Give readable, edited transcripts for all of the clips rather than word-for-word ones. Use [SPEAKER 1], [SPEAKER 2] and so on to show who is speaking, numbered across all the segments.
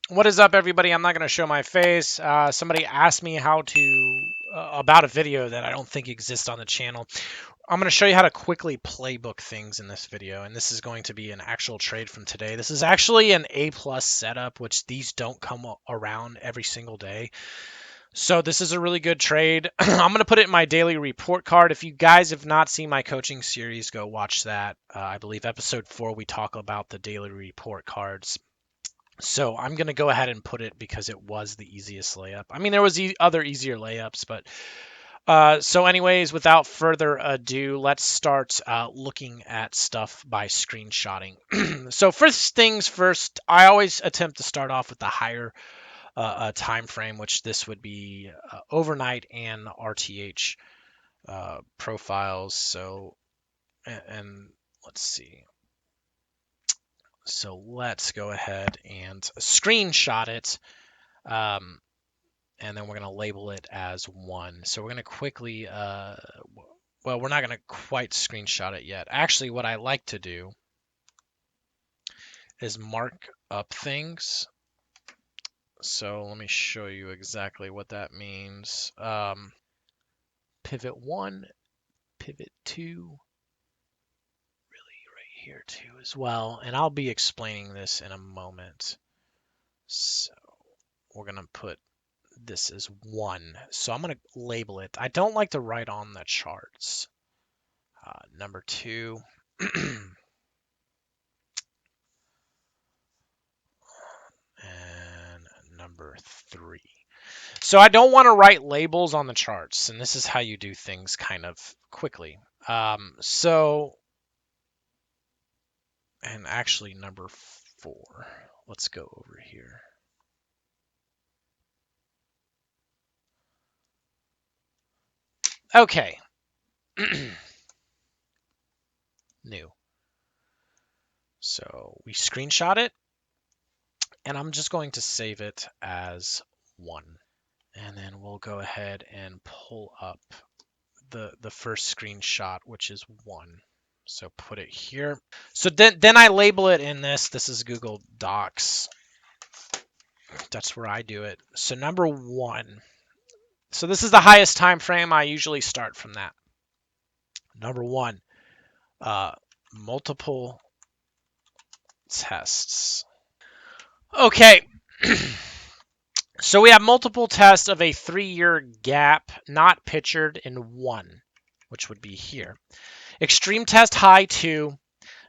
[SPEAKER 1] What is up, everybody? I'm not going to show my face. Somebody asked me how to about a video that I don't think exists on the channel. I'm going to show you how to quickly playbook things in this video, and this is going to be an actual trade from today. This is actually an A plus setup, which these don't come around every single day. So this is a really good trade. I'm going to put it in my daily report card. If you guys have not seen my coaching series, go watch that. I believe episode 4 we talk about the daily report cards. So I'm going to go ahead and put it because it was the easiest layup. I mean, there was other easier layups, but so anyways, without further ado, let's start looking at stuff by screenshotting. So first things first, I always attempt to start off with the higher time frame, which this would be overnight and RTH profiles. So and let's see. So let's go ahead and screenshot it. And then we're going to label it as 1. So we're going to quickly, well, we're not going to quite screenshot it yet. Actually, what I like to do is mark up things. So let me show you exactly what that means. Pivot 1, pivot 2, really right here too as well. And I'll be explaining this in a moment. So we're going to put this is 1. So I'm going to label it. I don't like to write on the charts. Number 2. And number 3. So I don't want to write labels on the charts, and this is how you do things kind of quickly. And actually number 4. Let's go over here. Okay. New. So we screenshot it, and I'm just going to save it as 1. And then we'll go ahead and pull up the first screenshot, which is 1. So put it here. So then I label it in this. This is Google Docs. That's where I do it. So number 1. So this is the highest time frame. I usually start from that. Number 1, multiple tests. Okay. So we have multiple tests of a 3-year gap not pictured in 1, which would be here. Extreme test high 2.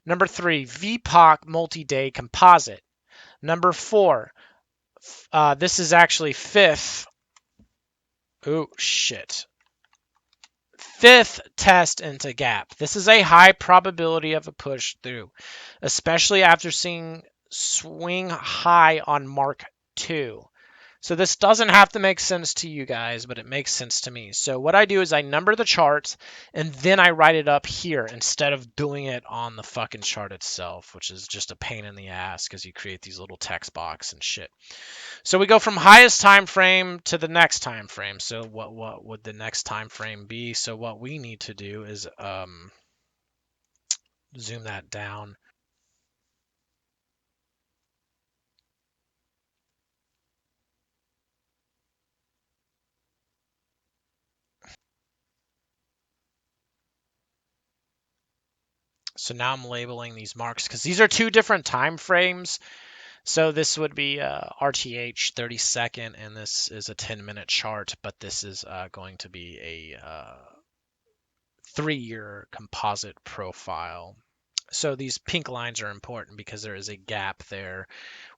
[SPEAKER 1] Number 3, VPOC multi-day composite. Number 4, this is actually 5th. Oh, shit. 5th test into gap. This is a high probability of a push through, especially after seeing swing high on Mark 2. So this doesn't have to make sense to you guys, but it makes sense to me. So what I do is I number the charts, and then I write it up here instead of doing it on the fucking chart itself, which is just a pain in the ass because you create these little text box and shit. So we go from highest time frame to the next time frame. So what would the next time frame be? So what we need to do is zoom that down. So now I'm labeling these marks because these are 2 different time frames. So this would be RTH 30-second, and this is a 10-minute chart, but this is going to be a 3-year composite profile. So these pink lines are important because there is a gap there,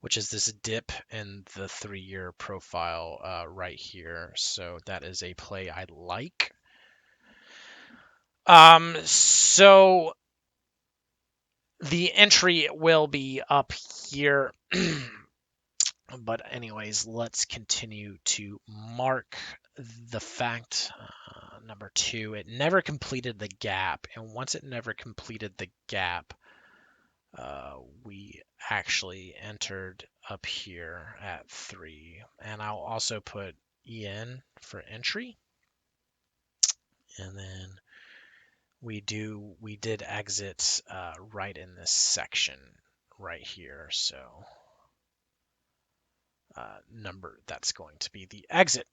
[SPEAKER 1] which is this dip in the 3-year profile right here. So that is a play I like. So the entry will be up here. But anyways, let's continue to mark the fact. Number 2, it never completed the gap. And once it never completed the gap, we actually entered up here at 3. And I'll also put EN for entry. And then we did exit right in this section right here. So number that's going to be the exit.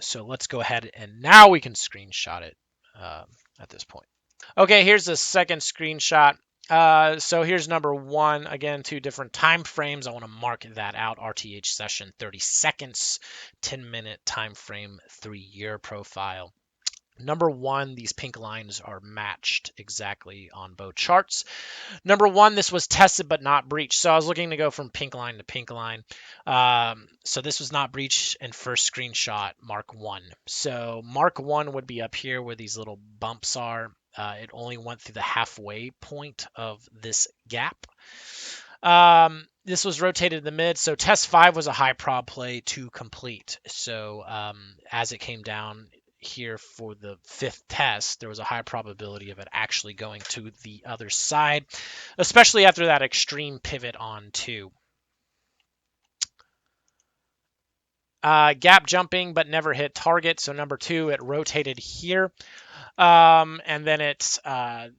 [SPEAKER 1] So let's go ahead and now we can screenshot it at this point. Okay, here's the second screenshot. So here's number one. Again, two different time frames. I want to mark that out. RTH session 30 seconds, 10-minute time frame, 3-year profile. Number one, these pink lines are matched exactly on both charts. Number one, this was tested but not breached. So I was looking to go from pink line to pink line. So this was not breached, and first screenshot, mark one. So mark one would be up here where these little bumps are. It only went through the halfway point of this gap. This was rotated in the mid, so test 5 was a high prob play to complete. So as it came down here for the 5th test, there was a high probability of it actually going to the other side, especially after that extreme pivot on 2. Gap jumping, but never hit target. So number 2, it rotated here. And then it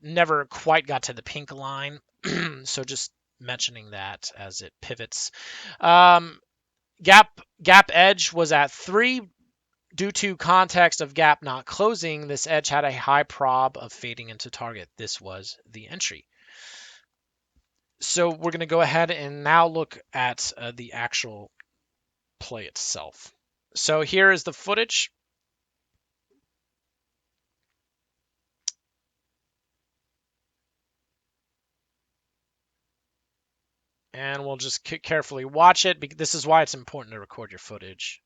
[SPEAKER 1] never quite got to the pink line. So just mentioning that as it pivots. Gap edge was at 3. Due to context of gap not closing, this edge had a high prob of fading into target. This was the entry. So we're going to go ahead and now look at the actual play itself. So here is the footage. And we'll just carefully watch it. This is why it's important to record your footage.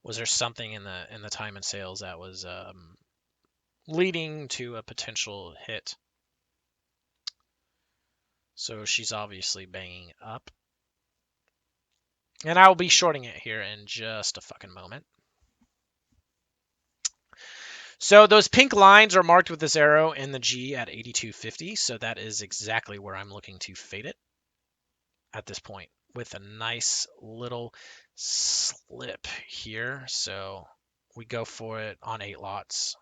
[SPEAKER 1] Was there something in the time and sales that was leading to a potential hit? So she's obviously banging up. And I will be shorting it here in just a fucking moment. So those pink lines are marked with this arrow in the G at 82.50. So that is exactly where I'm looking to fade it at this point with a nice little slip here. So we go for it on 8 lots.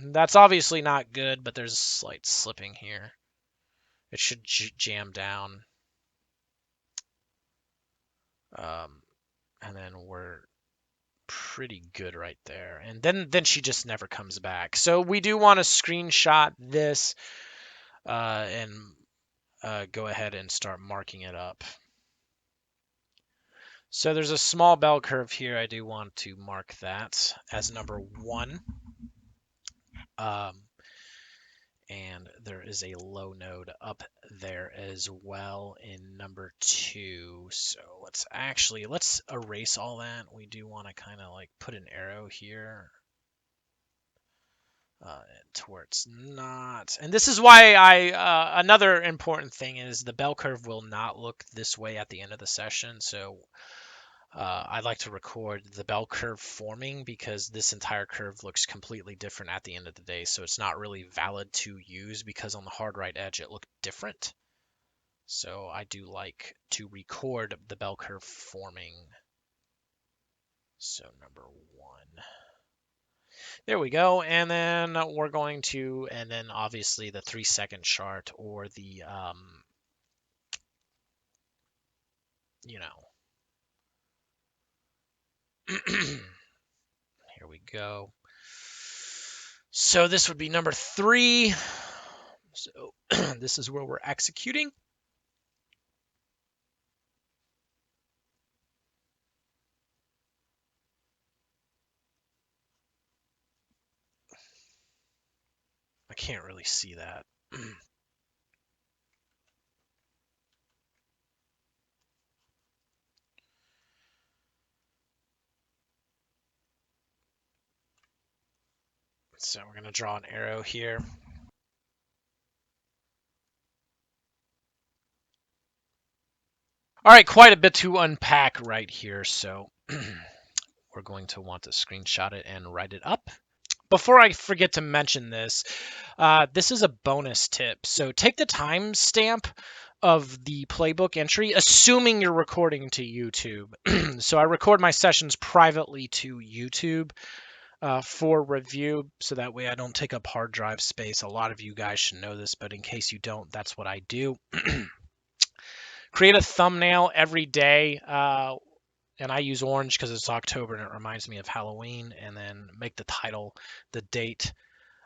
[SPEAKER 1] That's obviously not good, but there's a slight slipping here. It should jam down. And then we're pretty good right there. And then she just never comes back. So we do want to screenshot this and go ahead and start marking it up. So there's a small bell curve here. I do want to mark that as number 1. And there is a low node up there as well in number 2. So let's erase all that. We do want to kind of like put an arrow here to where it's not. And this is why another important thing is the bell curve will not look this way at the end of the session. So I'd like to record the bell curve forming because this entire curve looks completely different at the end of the day. So it's not really valid to use because on the hard right edge, it looked different. So I do like to record the bell curve forming. So number 1. There we go. And then we're going to, and then obviously the 3-second chart or the, here we go. So this would be number 3. So this is where we're executing. I can't really see that. So we're going to draw an arrow here. All right, quite a bit to unpack right here. So we're going to want to screenshot it and write it up. Before I forget to mention this, this is a bonus tip. So take the timestamp of the playbook entry, assuming you're recording to YouTube. So I record my sessions privately to YouTube for review, so that way I don't take up hard drive space. A lot of you guys should know this, but in case you don't, that's what I do. Create a thumbnail every day. And I use orange because it's October and it reminds me of Halloween. And then make the title, the date.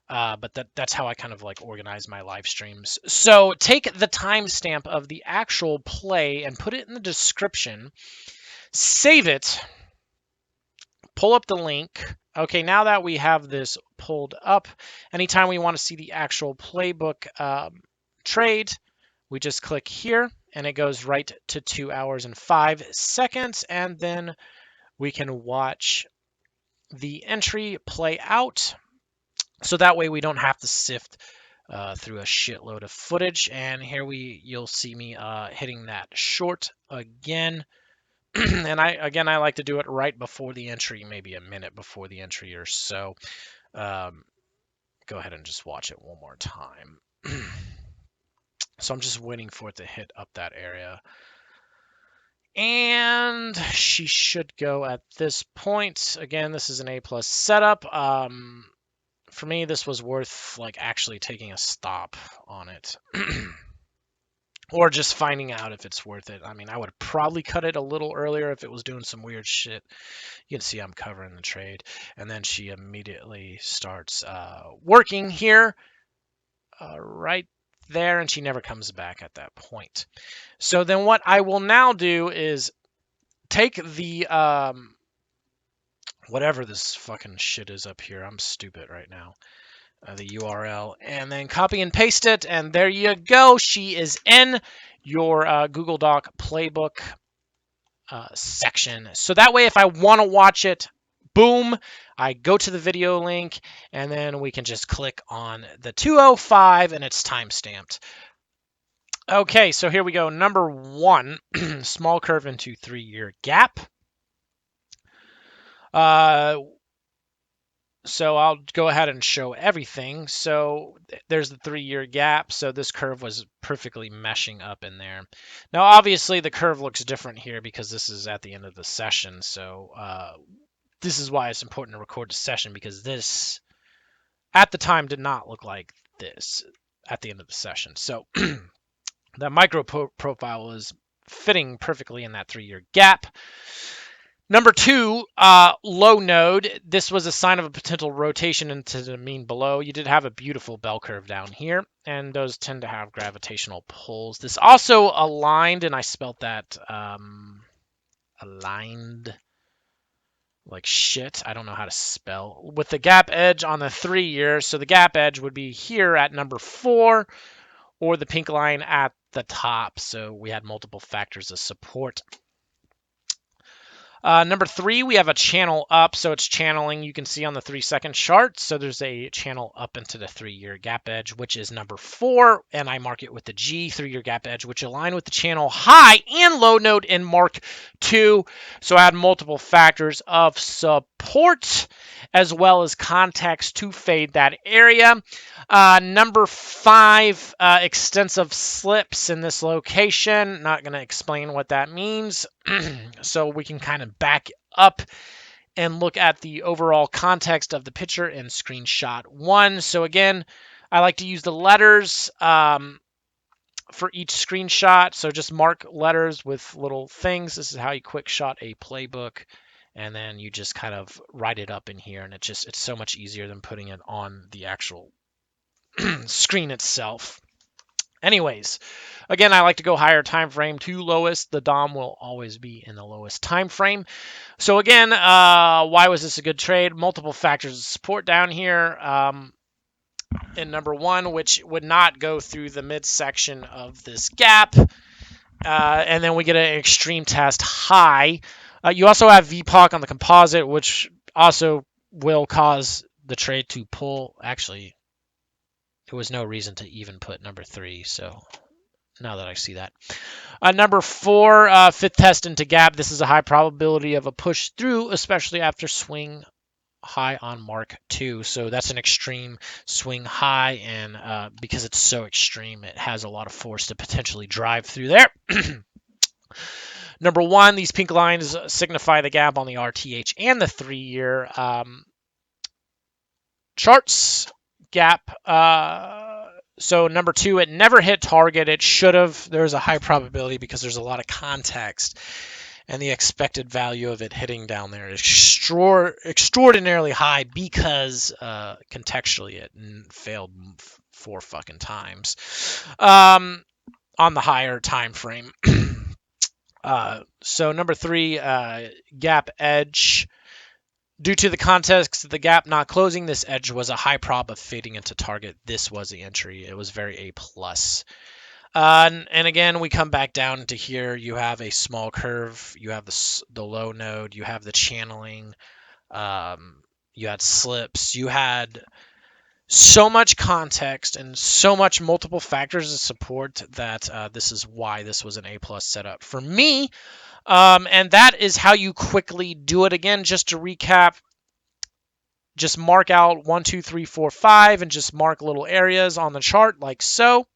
[SPEAKER 1] But that's how I kind of like organize my live streams. So take the timestamp of the actual play and put it in the description. Save it. Pull up the link. Okay, now that we have this pulled up, anytime we want to see the actual playbook trade, we just click here and it goes right to 2 hours and 5 seconds. And then we can watch the entry play out. So that way we don't have to sift through a shitload of footage. And here you'll see me hitting that short again. And I like to do it right before the entry, maybe a minute before the entry or so. Go ahead and just watch it one more time. So I'm just waiting for it to hit up that area. And she should go at this point. Again, this is an A+ setup. For me, this was worth like actually taking a stop on it. Or just finding out if it's worth it. I mean, I would probably cut it a little earlier if it was doing some weird shit. You can see I'm covering the trade. And then she immediately starts working here right there, and she never comes back at that point. So then what I will now do is take the whatever this fucking shit is up here. I'm stupid right now. The URL, and then copy and paste it, and there you go. She is in your Google Doc playbook section. So that way, if I want to watch it, boom, I go to the video link, and then we can just click on the 205, and it's timestamped. Okay, so here we go. Number 1, small curve into 3-year gap. So I'll go ahead and show everything. So there's the 3-year gap. So this curve was perfectly meshing up in there. Now, obviously, the curve looks different here because this is at the end of the session. So this is why it's important to record the session, because this, at the time, did not look like this at the end of the session. So that micro profile was fitting perfectly in that 3-year gap. Number 2, low node. This was a sign of a potential rotation into the mean below. You did have a beautiful bell curve down here, and those tend to have gravitational pulls. This also aligned, and I spelt that aligned like shit. I don't know how to spell. With the gap edge on the 3-year, so the gap edge would be here at number 4, or the pink line at the top. So we had multiple factors of support. Number 3, we have a channel up, so it's channeling. You can see on the 3-second chart. So there's a channel up into the 3-year gap edge, which is number 4, and I mark it with the G, 3-year gap edge, which align with the channel high and low node in Mark 2. So I had multiple factors of support as well as context to fade that area. Number 5, extensive slips in this location. Not going to explain what that means. So we can kind of back up and look at the overall context of the picture in screenshot 1. So again, I like to use the letters for each screenshot. So just mark letters with little things. This is how you quick shot a playbook. And then you just kind of write it up in here. And it's so much easier than putting it on the actual screen itself. Anyways, again, I like to go higher time frame to lowest. The DOM will always be in the lowest time frame. So again, why was this a good trade? Multiple factors of support down here. In number 1, which would not go through the midsection of this gap. And then we get an extreme test high. You also have VPOC on the composite, which also will cause the trade to pull. Actually, there was no reason to even put number 3, so now that I see that. Number 4, fifth test into gap. This is a high probability of a push through, especially after swing high on Mark 2. So that's an extreme swing high, and because it's so extreme, it has a lot of force to potentially drive through there. Number 1, these pink lines signify the gap on the RTH and the 3-year charts. Gap So number 2, it never hit target. It should have. There's a high probability because there's a lot of context, and the expected value of it hitting down there is extraordinarily high because contextually it failed 4 fucking times on the higher time frame. So number 3, gap edge. Due to the context of the gap not closing, this edge was a high prob of fading into target. This was the entry. It was very A plus. And again, we come back down to here. You have a small curve. You have the low node. You have the channeling. You had slips. You had so much context and so much multiple factors of support that this is why this was an A plus setup for me. And that is how you quickly do it. Again, just to recap, just mark out 1, 2, 3, 4, 5, and just mark little areas on the chart like so.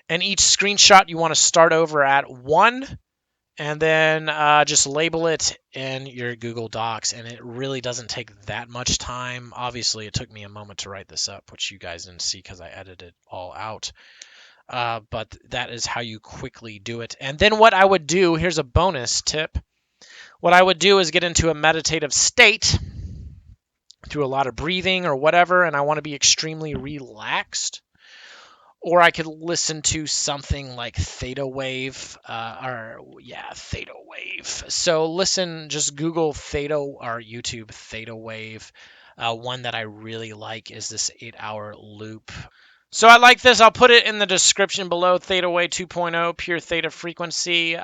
[SPEAKER 1] And each screenshot you want to start over at 1, and then just label it in your Google Docs. And it really doesn't take that much time. Obviously, it took me a moment to write this up, which you guys didn't see because I edited it all out. But that is how you quickly do it. And then what I would do, here's a bonus tip. What I would do is get into a meditative state through a lot of breathing or whatever, and I want to be extremely relaxed. Or I could listen to something like Theta Wave, Theta Wave. So listen, just Google Theta or YouTube Theta Wave. One that I really like is this 8-hour loop. So I like this. I'll put it in the description below. Theta Wave 2.0, pure theta frequency.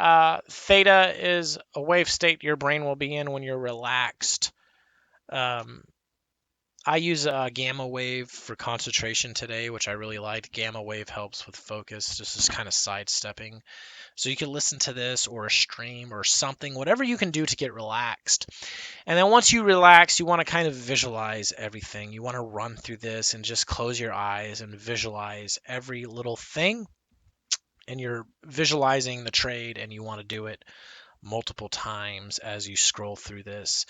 [SPEAKER 1] Theta is a wave state your brain will be in when you're relaxed. I use a gamma wave for concentration today, which I really liked. Gamma wave helps with focus, just kind of sidestepping. So you can listen to this or a stream or something, whatever you can do to get relaxed. And then once you relax, you want to kind of visualize everything. You want to run through this and just close your eyes and visualize every little thing. And you're visualizing the trade, and you want to do it multiple times as you scroll through this.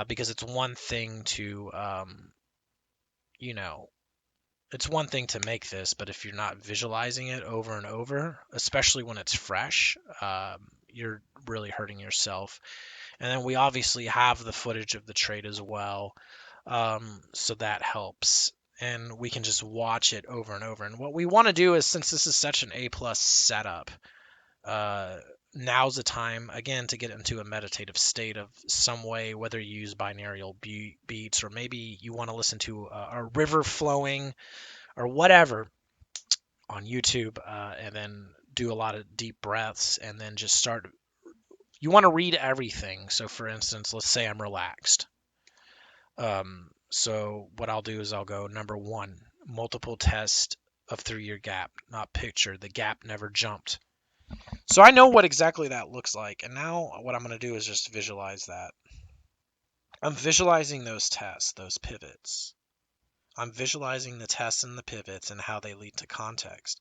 [SPEAKER 1] Because it's one thing to, it's one thing to make this, but if you're not visualizing it over and over, especially when it's fresh, you're really hurting yourself. And then we obviously have the footage of the trade as well, so that helps. And we can just watch it over and over. And what we want to do is, since this is such an A plus setup, now's the time, again, to get into a meditative state of some way, whether you use binaural beats or maybe you want to listen to a river flowing or whatever on YouTube, and then do a lot of deep breaths and then just start. You want to read everything. So for instance, let's say I'm relaxed. So what I'll do is I'll go number 1, multiple test of 3-year gap, not picture. The gap never jumped. So I know what exactly that looks like. And now what I'm going to do is just visualize that. I'm visualizing those tests, those pivots. I'm visualizing the tests and the pivots and how they lead to context.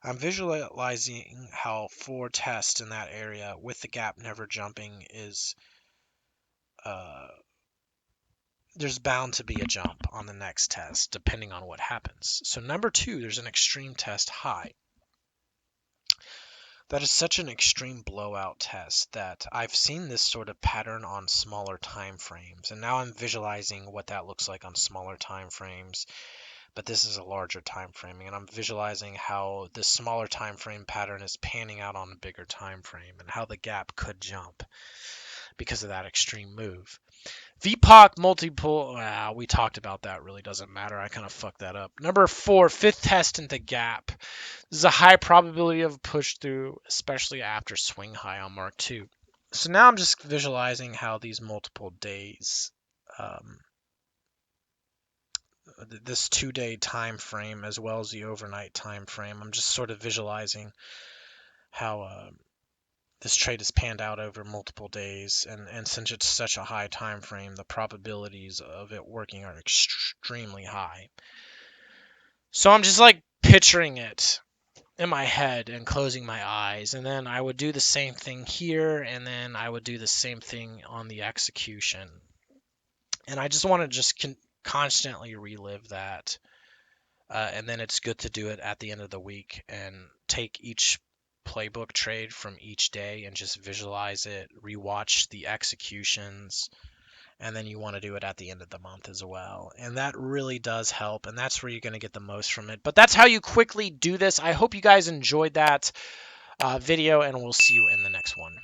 [SPEAKER 1] I'm visualizing how 4 tests in that area with the gap never jumping is, there's bound to be a jump on the next test depending on what happens. So number 2, there's an extreme test high. That is such an extreme blowout test that I've seen this sort of pattern on smaller time frames. And now I'm visualizing what that looks like on smaller time frames. But this is a larger time frame, and I'm visualizing how this smaller time frame pattern is panning out on a bigger time frame and how the gap could jump because of that extreme move. VPOC multiple, we talked about that, really doesn't matter. I kind of fucked that up. Number 4, 5th test into gap. This is a high probability of push through, especially after swing high on Mark II. So now I'm just visualizing how these multiple days, this 2-day time frame as well as the overnight time frame, I'm just sort of visualizing how this trade is panned out over multiple days, and since it's such a high time frame, the probabilities of it working are extremely high. So I'm just like picturing it in my head and closing my eyes, and then I would do the same thing here, and then I would do the same thing on the execution. And I just want to just constantly relive that. And then it's good to do it at the end of the week and take each playbook trade from each day and just visualize it, rewatch the executions, and then you want to do it at the end of the month as well. And that really does help, and that's where you're going to get the most from it. But that's how you quickly do this. I hope you guys enjoyed that video, and we'll see you in the next one.